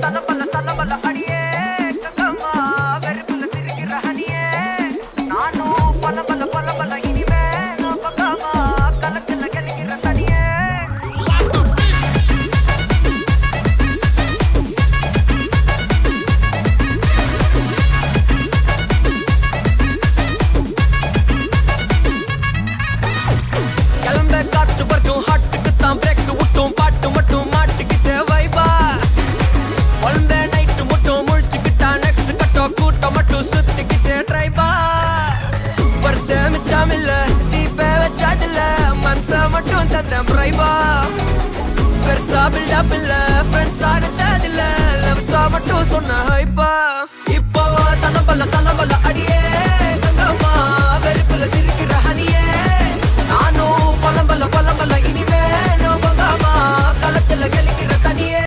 தலபல தலபல அடியே கங்கம்மா வெறுப்புல திரிகிற ஹனியே நானும் பலபல பலபல இனிமே நான் பக்காமா கலத்துல கலிக்கிற தனியே கிளம்ப காத்து வரட்டும் ஹாட்டுக்கு தான் பிரேக் விட்டும் பாட்டு மட்டும் மாட்டுக்கிச்சே வைபா ஒன்பே நைட்டு மட்டும் முழிச்சுக்கிட்டா நெக்ஸ்ட் கட்டோ கூட்டம் மட்டும் சுத்திக்கிச்சே ட்ரைபா வருஷம் மிச்சம் இல்ல ஜீப்பே வச்சாதில்ல மனச மட்டும் தந்தேன் பிரைபா பெருசா பில்டப் இல்ல